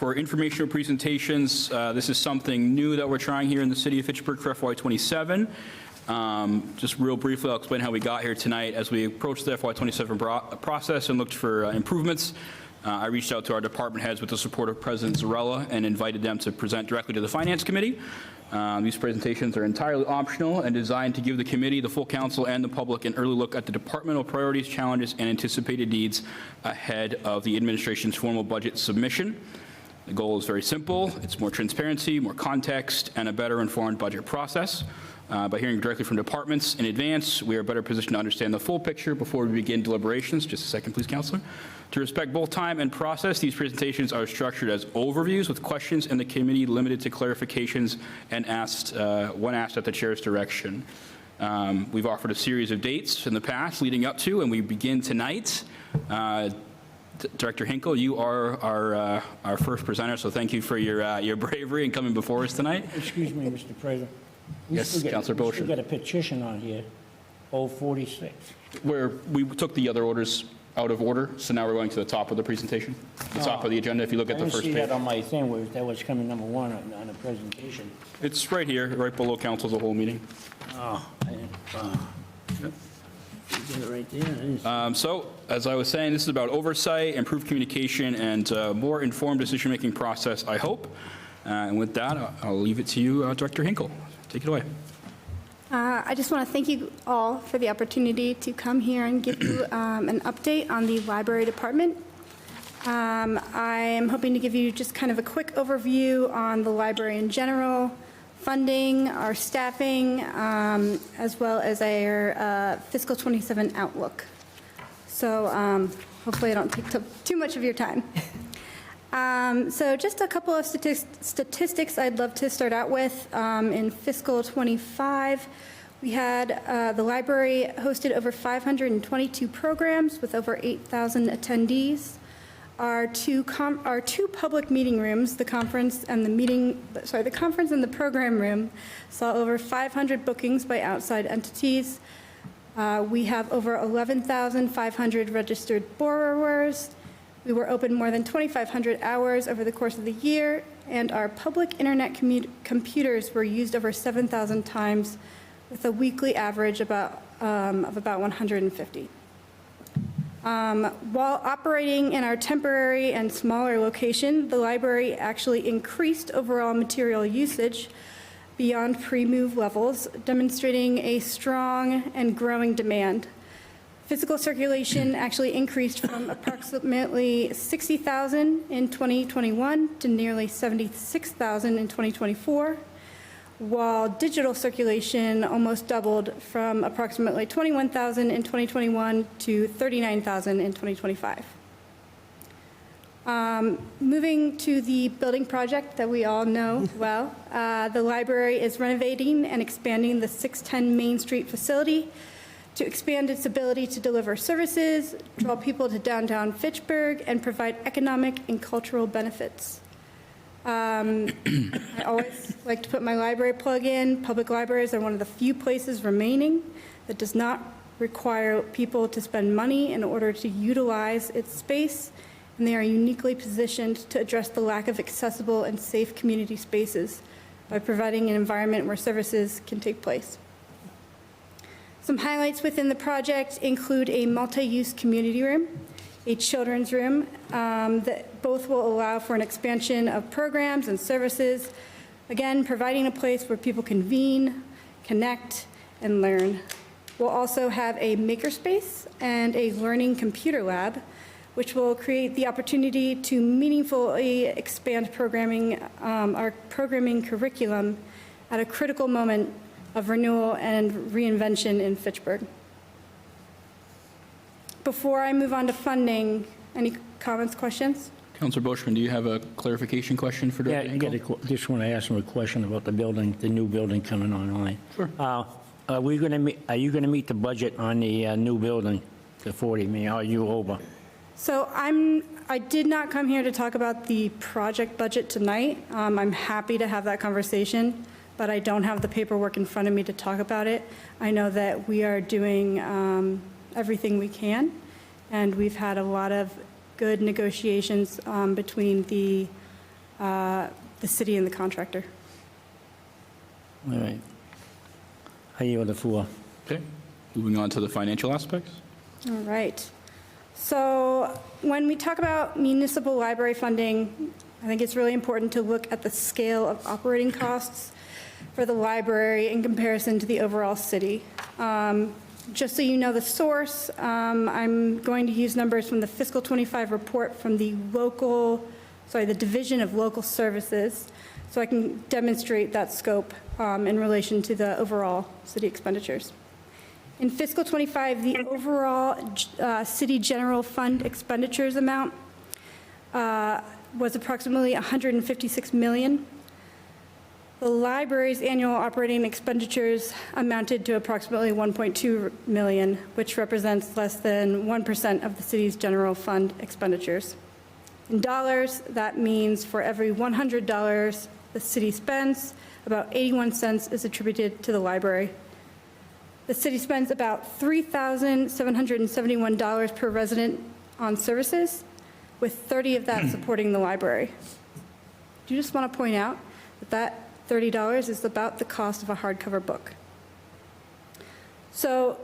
For informational presentations, this is something new that we're trying here in the city of Fitchburg for FY27. Just real briefly, I'll explain how we got here tonight. As we approached the FY27 process and looked for improvements, I reached out to our department heads with the support of President Zarella and invited them to present directly to the Finance Committee. These presentations are entirely optional and designed to give the committee, the full council, and the public an early look at the departmental priorities, challenges, and anticipated needs ahead of the administration's formal budget submission. The goal is very simple. It's more transparency, more context, and a better informed budget process. By hearing directly from departments in advance, we are better positioned to understand the full picture before we begin deliberations. Just a second, please, Councillor. To respect both time and process, these presentations are structured as overviews with questions and the committee limited to clarifications and when asked at the chair's direction. We've offered a series of dates in the past leading up to, and we begin tonight. Director Hinkle, you are our first presenter, so thank you for your bravery in coming before us tonight. Excuse me, Mr. President. Yes, Councillor Bosch. We've got a petition on here, 046. Where we took the other orders out of order, so now we're going to the top of the presentation, the top of the agenda. If you look at the first page. I didn't see that on my thing, where that was coming number one on the presentation. It's right here, right below council the whole meeting. Oh, I didn't. You got it right there. So, as I was saying, this is about oversight, improved communication, and more informed decision-making process, I hope. And with that, I'll leave it to you, Director Hinkle. Take it away. I just want to thank you all for the opportunity to come here and give you an update on the library department. I am hoping to give you just kind of a quick overview on the library in general, funding, our staffing, as well as our fiscal 27 outlook. So hopefully I don't take too much of your time. So just a couple of statistics I'd love to start out with. In fiscal 25, we had the library hosted over 522 programs with over 8,000 attendees. Our two public meeting rooms, the conference and the program room, saw over 500 bookings by outside entities. We have over 11,500 registered borrowers. We were open more than 2,500 hours over the course of the year, and our public internet computers were used over 7,000 times, with a weekly average of about 150. While operating in our temporary and smaller location, the library actually increased overall material usage beyond pre-move levels, demonstrating a strong and growing demand. Physical circulation actually increased from approximately 60,000 in 2021 to nearly 76,000 in 2024, while digital circulation almost doubled from approximately 21,000 in 2021 to 39,000 in 2025. Moving to the building project that we all know well, the library is renovating and expanding the 610 Main Street facility to expand its ability to deliver services, draw people to downtown Fitchburg, and provide economic and cultural benefits. I always like to put my library plug in. Public libraries are one of the few places remaining that does not require people to spend money in order to utilize its space, and they are uniquely positioned to address the lack of accessible and safe community spaces by providing an environment where services can take place. Some highlights within the project include a multi-use community room, a children's room that both will allow for an expansion of programs and services, again, providing a place where people convene, connect, and learn. We'll also have a makerspace and a learning computer lab, which will create the opportunity to meaningfully expand programming, our programming curriculum at a critical moment of renewal and reinvention in Fitchburg. Before I move on to funding, any comments, questions? Councillor Boschman, do you have a clarification question for Director Hinkle? Yeah, just want to ask him a question about the building, the new building coming online. Sure. Are you going to meet the budget on the new building, the 40 million? Are you over? So I did not come here to talk about the project budget tonight. I'm happy to have that conversation, but I don't have the paperwork in front of me to talk about it. I know that we are doing everything we can, and we've had a lot of good negotiations between the the city and the contractor. All right. I yield the floor. Okay, moving on to the financial aspects. All right. So when we talk about municipal library funding, I think it's really important to look at the scale of operating costs for the library in comparison to the overall city. Just so you know the source, I'm going to use numbers from the fiscal 25 report from the the Division of Local Services, so I can demonstrate that scope in relation to the overall city expenditures. In fiscal 25, the overall city general fund expenditures amount was approximately $156 million. The library's annual operating expenditures amounted to approximately $1.2 million, which represents less than 1% of the city's general fund expenditures. In dollars, that means for every $100 the city spends, about 81 cents is attributed to the library. The city spends about $3,771 per resident on services, with 30 of that supporting the library. Do you just want to point out that $30 is about the cost of a hardcover book? So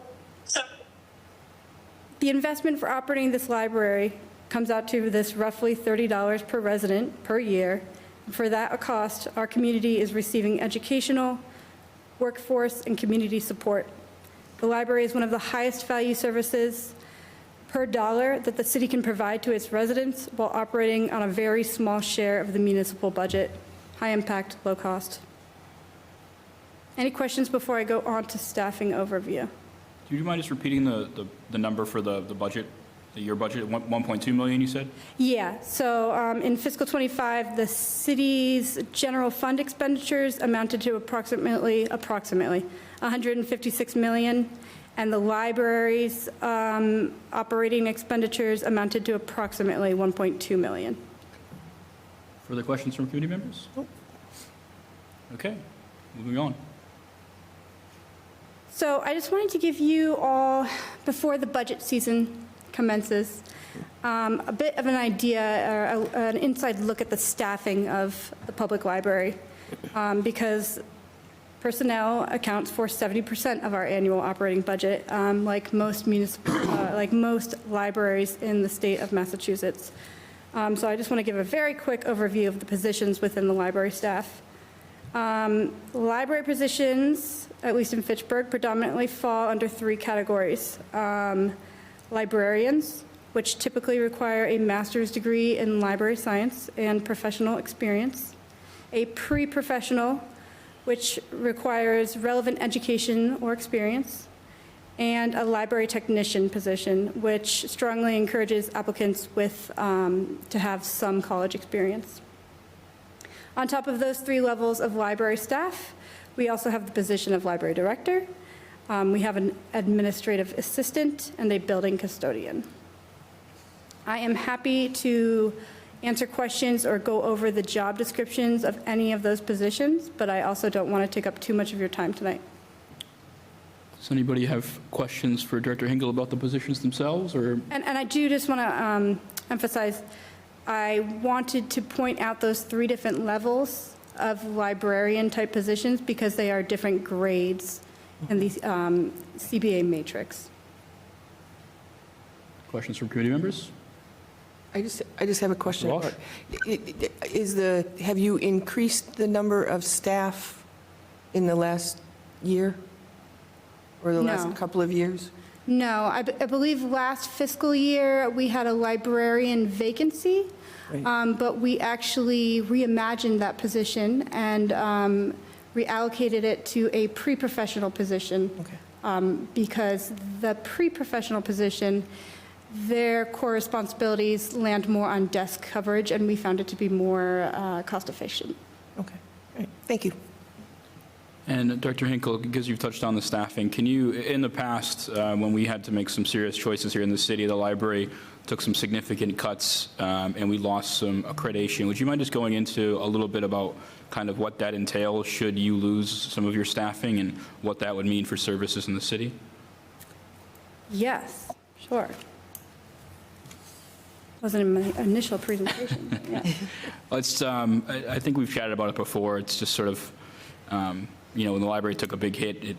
the investment for operating this library comes out to this roughly $30 per resident per year. For that cost, our community is receiving educational, workforce, and community support. The library is one of the highest value services per dollar that the city can provide to its residents while operating on a very small share of the municipal budget. High impact, low cost. Any questions before I go on to staffing overview? Do you mind just repeating the number for the budget, the year budget, 1.2 million you said? Yeah, so in fiscal 25, the city's general fund expenditures amounted to approximately 156 million, and the library's operating expenditures amounted to approximately 1.2 million. Further questions from committee members? Okay, moving on. So I just wanted to give you all, before the budget season commences, a bit of an idea or an inside look at the staffing of the public library, because personnel accounts for 70% of our annual operating budget, like most libraries in the state of Massachusetts. So I just want to give a very quick overview of the positions within the library staff. Library positions, at least in Fitchburg, predominantly fall under three categories. Librarians, which typically require a master's degree in library science and professional experience. A pre-professional, which requires relevant education or experience. And a library technician position, which strongly encourages applicants with to have some college experience. On top of those three levels of library staff, we also have the position of library director. We have an administrative assistant and a building custodian. I am happy to answer questions or go over the job descriptions of any of those positions, but I also don't want to take up too much of your time tonight. Does anybody have questions for Director Hinkle about the positions themselves, or? And I do just want to emphasize, I wanted to point out those three different levels of librarian-type positions because they are different grades in the CBA matrix. Questions from committee members? I just have a question. Walsh? Have you increased the number of staff in the last year? Or the No. last couple of years? No, I believe last fiscal year, we had a librarian vacancy, Right. but we actually reimagined that position and reallocated it to a pre-professional position. Okay. Because the pre-professional position, their core responsibilities land more on desk coverage, and we found it to be more cost-efficient. Okay. All right. Thank you. And Director Hinkle, because you've touched on the staffing, can you, in the past, when we had to make some serious choices here in the city, the library took some significant cuts and we lost some accreditation. Would you mind just going into a little bit about kind of what that entails should you lose some of your staffing and what that would mean for services in the city? Wasn't in my initial presentation, but yeah. It's, I think we've chatted about it before. It's just sort of, when the library took a big hit,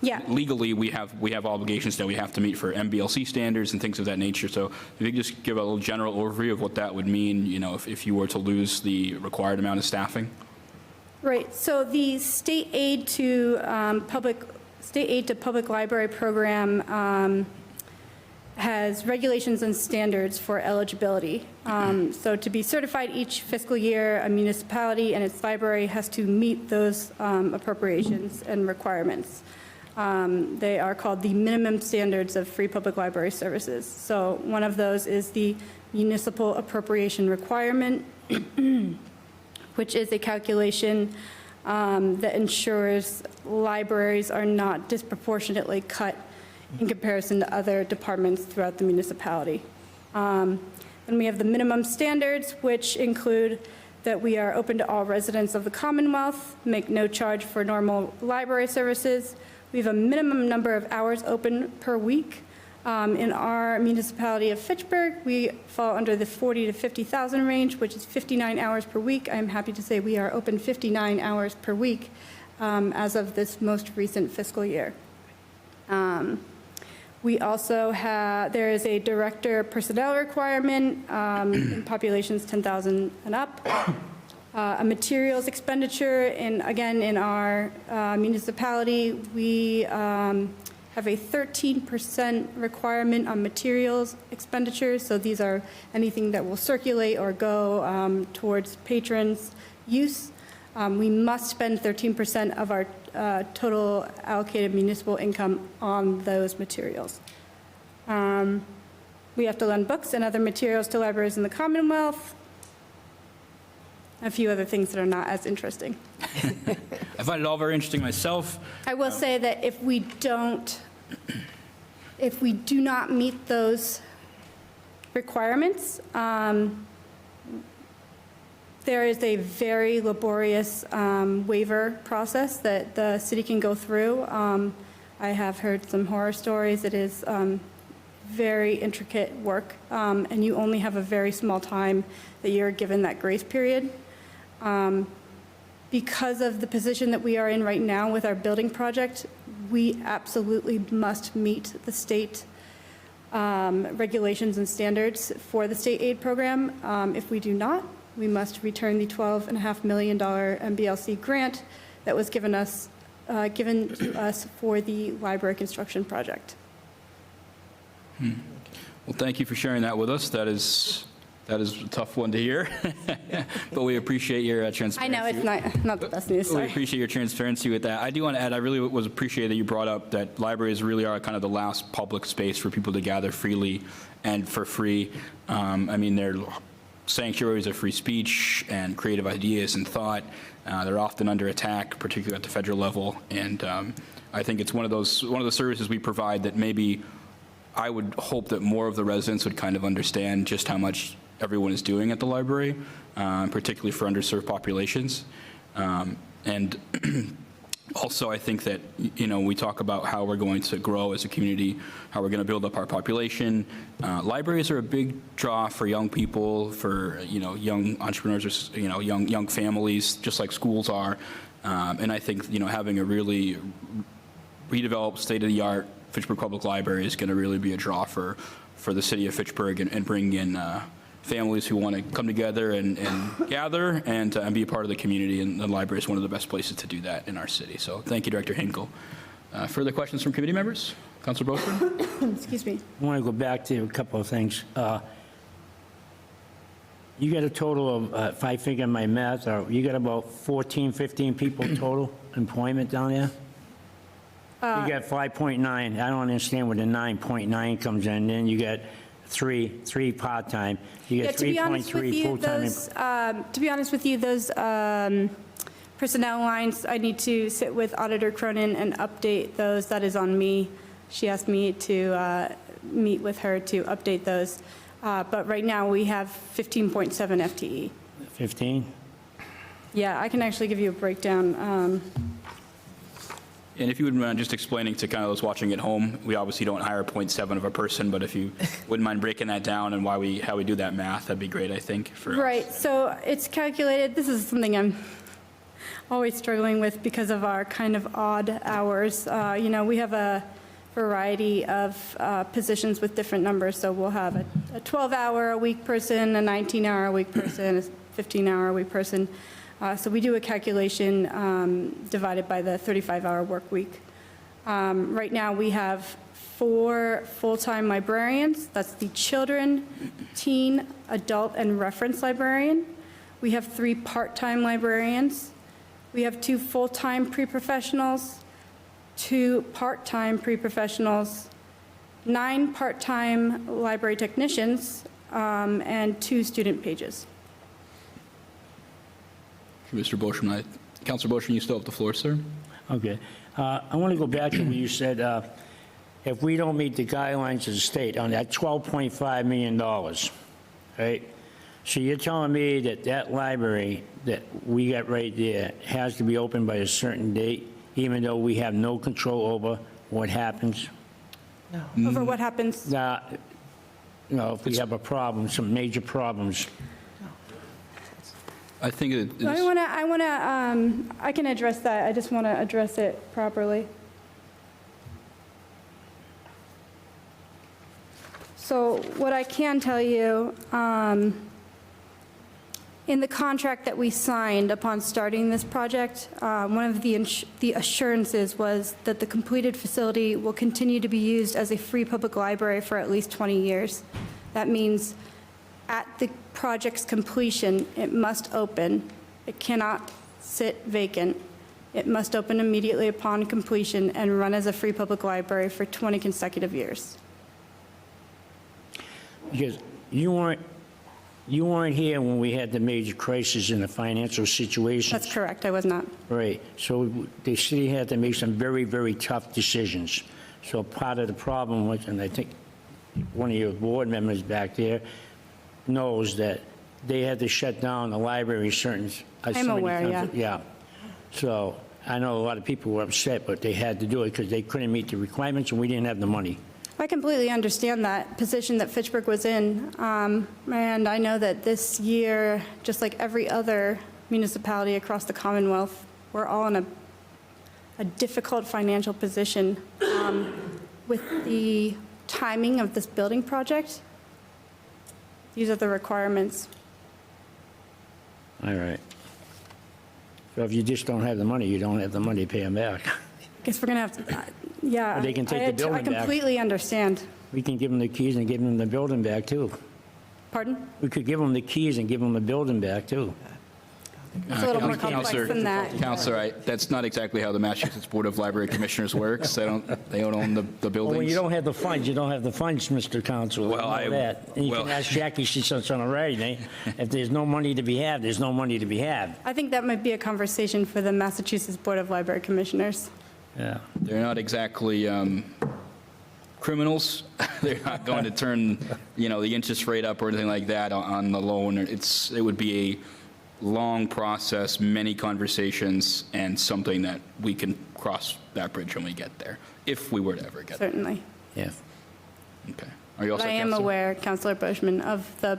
Yeah. legally, we have obligations that we have to meet for MBLC standards and things of that nature. So if you could just give a little general overview of what that would mean, if you were to lose the required amount of staffing. Right, so the state aid to public library program has regulations and standards for eligibility. So to be certified each fiscal year, a municipality and its library has to meet those appropriations and requirements. They are called the minimum standards of free public library services. So one of those is the municipal appropriation requirement, which is a calculation that ensures libraries are not disproportionately cut in comparison to other departments throughout the municipality. Then we have the minimum standards, which include that we are open to all residents of the Commonwealth, make no charge for normal library services. We have a minimum number of hours open per week. In our municipality of Fitchburg, we fall under the 40 to 50,000 range, which is 59 hours per week. I'm happy to say we are open 59 hours per week as of this most recent fiscal year. We also have, there is a director personnel requirement in populations 10,000 and up. A materials expenditure, and again, in our municipality, we have a 13% requirement on materials expenditures. So these are anything that will circulate or go towards patrons' use. We must spend 13% of our total allocated municipal income on those materials. We have to lend books and other materials to libraries in the Commonwealth. A few other things that are not as interesting. I find it all very interesting myself. I will say that if we do not meet those requirements, there is a very laborious waiver process that the city can go through. I have heard some horror stories. It is very intricate work, and you only have a very small time that you're given that grace period. Because of the position that we are in right now with our building project, we absolutely must meet the state regulations and standards for the state aid program. If we do not, we must return the $12.5 million MBLC grant that was given to us for the library construction project. Well, thank you for sharing that with us. That is a tough one to hear, but we appreciate your transparency. I know it's not the best news, We sorry. appreciate your transparency with that. I do want to add, I really was appreciated that you brought up that libraries really are kind of the last public space for people to gather freely and for free. I mean, they're sanctuaries of free speech and creative ideas and thought. They're often under attack, particularly at the federal level. And I think it's one of the services we provide that maybe I would hope that more of the residents would kind of understand just how much everyone is doing at the library, particularly for underserved populations. And also, I think that, we talk about how we're going to grow as a community, how we're going to build up our population. Libraries are a big draw for young people, for, young entrepreneurs, or, young families, just like schools are. And I think, having a really redeveloped, state-of-the-art Fitchburg Public Library is going to really be a draw for the city of Fitchburg and bring in families who want to come together and gather and be a part of the community, and the library is one of the best places to do that in our city. So thank you, Director Hinkle. Further questions from committee members? Councilor Beaufort? Excuse me. I want to go back to a couple of things. You got a total of, if I figure my math, you got about 14, 15 people total employment down there? You got 5.9. I don't understand where the 9.9 comes in. Then you got three part-time. You Yeah, got to be honest with 3.3 you, full-time. to be honest with you, those personnel lines, I need to sit with Auditor Cronin and update those. That is on me. She asked me to meet with her to update those. But right now, we have 15.7 FTE. 15? Yeah, I can actually give you a breakdown. And if you wouldn't mind just explaining to kind of those watching at home, we obviously don't hire 0.7 of a person, but if you wouldn't mind breaking that down and how we do that math, that'd be great, I think, for us. Right, so it's calculated, this is something I'm always struggling with because of our kind of odd hours. We have a variety of positions with different numbers, so we'll have a 12-hour-a-week person, a 19-hour-a-week person, a 15-hour-a-week person. So we do a calculation divided by the 35-hour work week. Right now, we have 4 full-time librarians. That's the children, teen, adult, and reference librarian. We have 3 part-time librarians. We have 2 full-time pre-professionals, 2 part-time pre-professionals, 9 part-time library technicians, and 2 student pages. Mr. Boschman, Councilor Boschman, you still have the floor, sir. Okay. I want to go back to what you said, if we don't meet the guidelines of the state on that $12.5 million, right? So you're telling me that that library that we got right there has to be open by a certain date, even though we have no control over what happens? Over what happens? If we have a problem, some major problems. I think I can address that. I just want to address it properly. So what I can tell you, in the contract that we signed upon starting this project, one of the assurances was that the completed facility will continue to be used as a free public library for at least 20 years. That means at the project's completion, it must open. It cannot sit vacant. It must open immediately upon completion and run as a free public library for 20 consecutive years. Because you weren't here when we had the major crisis in the financial situation. That's correct, I was not. Right. So the city had to make some very, very tough decisions. So part of the problem was, and I think one of your board members back there knows that they had to shut down the library certain. I'm aware, yeah. Yeah. So I know a lot of people were upset, but they had to do it because they couldn't meet the requirements and we didn't have the money. I completely understand that position that Fitchburg was in, and I know that this year, just like every other municipality across the Commonwealth, we're all in a difficult financial position with the timing of this building project. These are the requirements. All right. So if you just don't have the money, you don't have the money to pay them back. Guess we're going to have to, yeah. Or they can take the building I back. completely understand. We can give them the keys and give them the building back, too. Pardon? We could give them the keys and give them the building back, too. It's a little more complex than that. Counselor, that's not exactly how the Massachusetts Board of Library Commissioners works. They don't own the buildings. Well, when you don't have the funds, you don't have the funds, Mr. Counselor. Well, I know that. And you can ask Jackie, she sits on the right, eh? If there's no money to be had, there's no money to be had. I think that might be a conversation for the Massachusetts Board of Library Commissioners. Yeah. They're not exactly criminals. They're not going to turn, the interest rate up or anything like that on the loan. It would be a long process, many conversations, and something that we can cross that bridge when we get there, if we were to ever get there. Certainly. Yeah. Okay. Are you all But set, I am Counselor? aware, Councilor Bushman, of the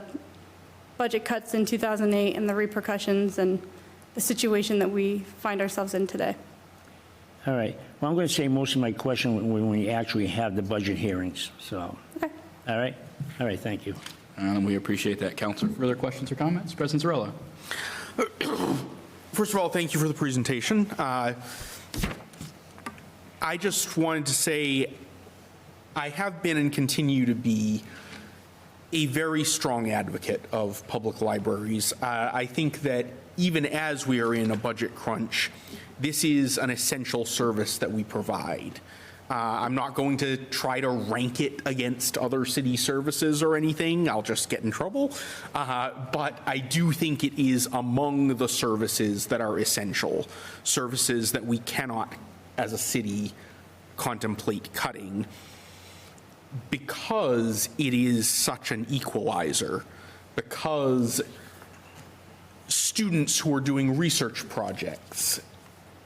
budget cuts in 2008 and the repercussions and the situation that we find ourselves in today. All right. Well, I'm going to say most of my question when we actually have the budget hearings, so. Okay. All right? All right, thank you. We appreciate that, Counselor. Further questions or comments? President Zarella. First of all, thank you for the presentation. I just wanted to say I have been and continue to be a very strong advocate of public libraries. I think that even as we are in a budget crunch, this is an essential service that we provide. I'm not going to try to rank it against other city services or anything. I'll just get in trouble. But I do think it is among the services that are essential, services that we cannot, as a city, contemplate cutting, because it is such an equalizer, because students who are doing research projects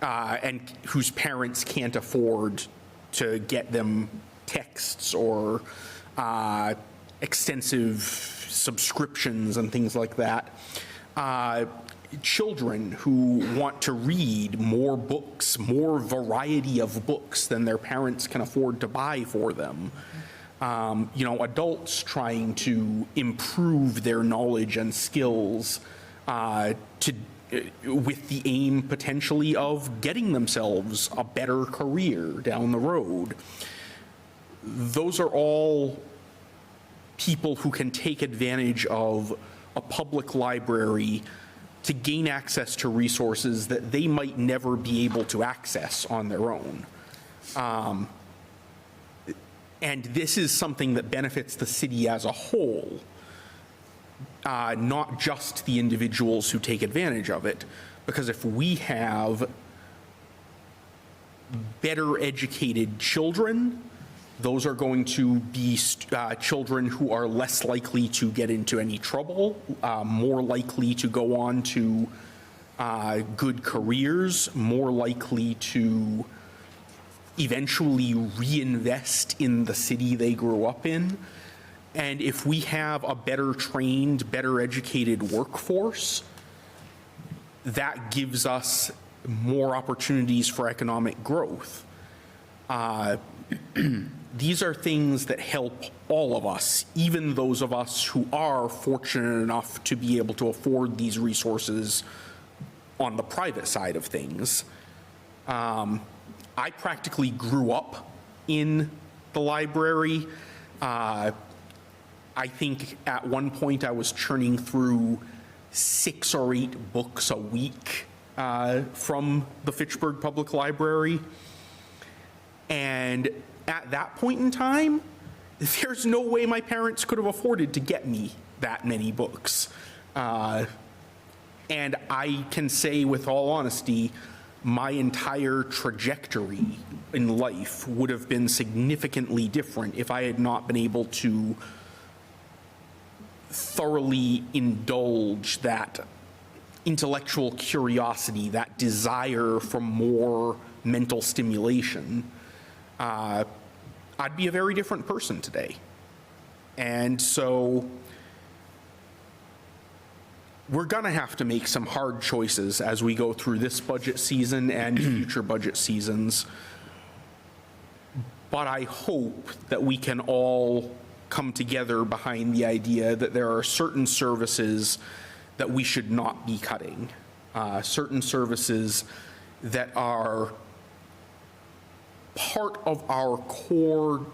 and whose parents can't afford to get them texts or extensive subscriptions and things like that. Children who want to read more books, more variety of books than their parents can afford to buy for them. Adults trying to improve their knowledge and skills with the aim potentially of getting themselves a better career down the road. Those are all people who can take advantage of a public library to gain access to resources that they might never be able to access on their own. And this is something that benefits the city as a whole, not just the individuals who take advantage of it. Because if we have better educated children, those are going to be children who are less likely to get into any trouble, more likely to go on to good careers, more likely to eventually reinvest in the city they grew up in. And if we have a better trained, better educated workforce, that gives us more opportunities for economic growth. These are things that help all of us, even those of us who are fortunate enough to be able to afford these resources on the private side of things. I practically grew up in the library. I think at one point I was churning through 6 or 8 books a week from the Fitchburg Public Library. And at that point in time, there's no way my parents could have afforded to get me that many books. And I can say with all honesty, my entire trajectory in life would have been significantly different if I had not been able to thoroughly indulge that intellectual curiosity, that desire for more mental stimulation. I'd be a very different person today. And so we're going to have to make some hard choices as we go through this budget season and future budget seasons. But I hope that we can all come together behind the idea that there are certain services that we should not be cutting, certain services that are part of our core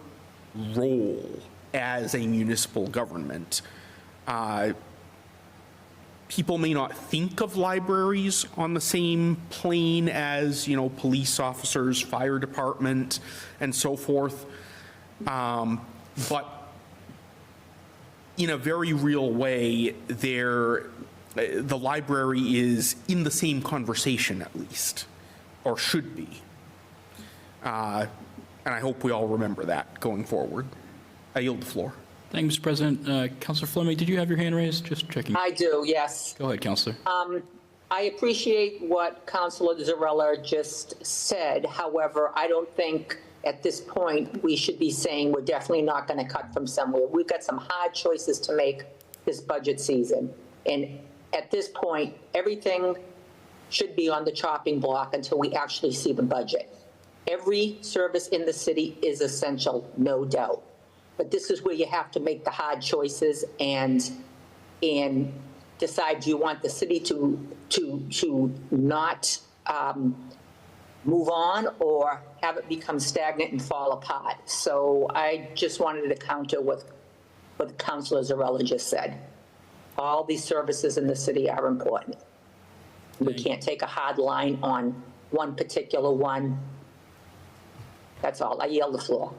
role as a municipal government. People may not think of libraries on the same plane as, police officers, fire department, and so forth. But in a very real way, the library is in the same conversation at least, or should be. And I hope we all remember that going forward. I yield the floor. Thank you, Mr. President. Councilor Fleming, did you have your hand raised? Just checking. I do, yes. Go ahead, Councilor. I appreciate what Councilor Zarella just said. However, I don't think at this point we should be saying we're definitely not going to cut from somewhere. We've got some hard choices to make this budget season. And at this point, everything should be on the chopping block until we actually see the budget. Every service in the city is essential, no doubt. But this is where you have to make the hard choices and decide, do you want the city to not move on or have it become stagnant and fall apart? So I just wanted to counter what Councilor Zarella just said. All these services in the city are important. We can't take a hard line on one particular one. That's all. I yield the floor.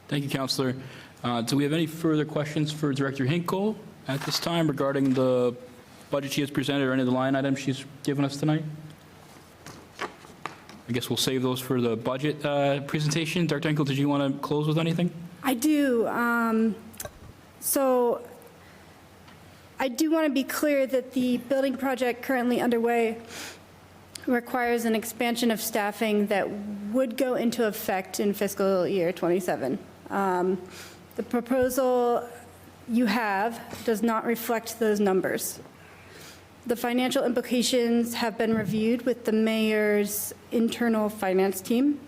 Thank you, Councilor. Do we have any further questions for Director Hinkle at this time regarding the budget she has presented or any of the line items she's given us tonight? I guess we'll save those for the budget presentation. Director Hinkle, did you want to close with anything? I do. So I do want to be clear that the building project currently underway requires an expansion of staffing that would go into effect in fiscal year '27. The proposal you have does not reflect those numbers. The financial implications have been reviewed with the mayor's internal finance team,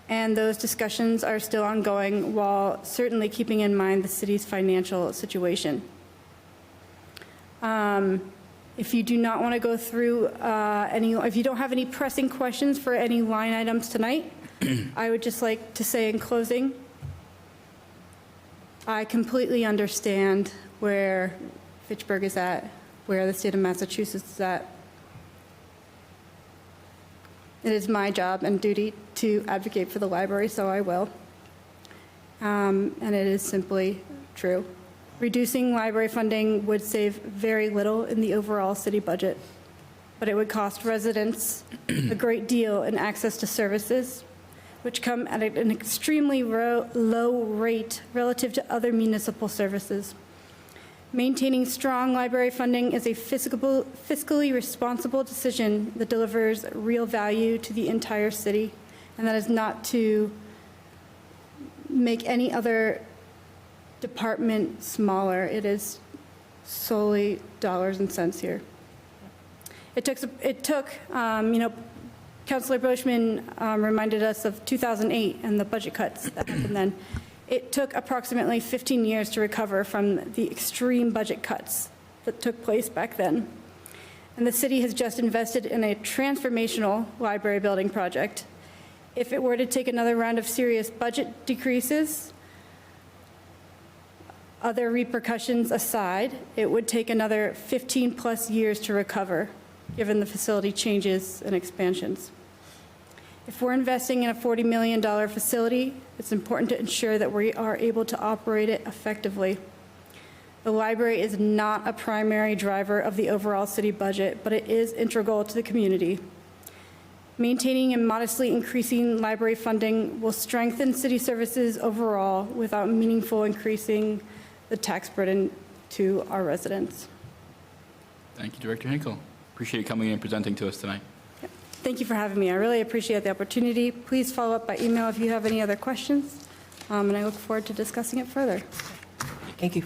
and those discussions are still ongoing while certainly keeping in mind the city's financial situation. If you do not want to go through if you don't have any pressing questions for any line items tonight, I would just like to say in closing, I completely understand where Fitchburg is at, where the state of Massachusetts is at. It is my job and duty to advocate for the library, so I will. And it is simply true. Reducing library funding would save very little in the overall city budget, but it would cost residents a great deal in access to services, which come at an extremely low rate relative to other municipal services. Maintaining strong library funding is a fiscally responsible decision that delivers real value to the entire city, and that is not to make any other department smaller. It is solely dollars and cents here. It took Councilor Boschman reminded us of 2008 and the budget cuts that happened then. It took approximately 15 years to recover from the extreme budget cuts that took place back then. And the city has just invested in a transformational library building project. If it were to take another round of serious budget decreases, other repercussions aside, it would take another 15+ years to recover, given the facility changes and expansions. If we're investing in a $40 million facility, it's important to ensure that we are able to operate it effectively. The library is not a primary driver of the overall city budget, but it is integral to the community. Maintaining and modestly increasing library funding will strengthen city services overall without meaningful increasing the tax burden to our residents. Thank you, Director Hinkle. Appreciate you coming in and presenting to us tonight. Thank you for having me. I really appreciate the opportunity. Please follow up by email if you have any other questions, and I look forward to discussing it further. Thank you.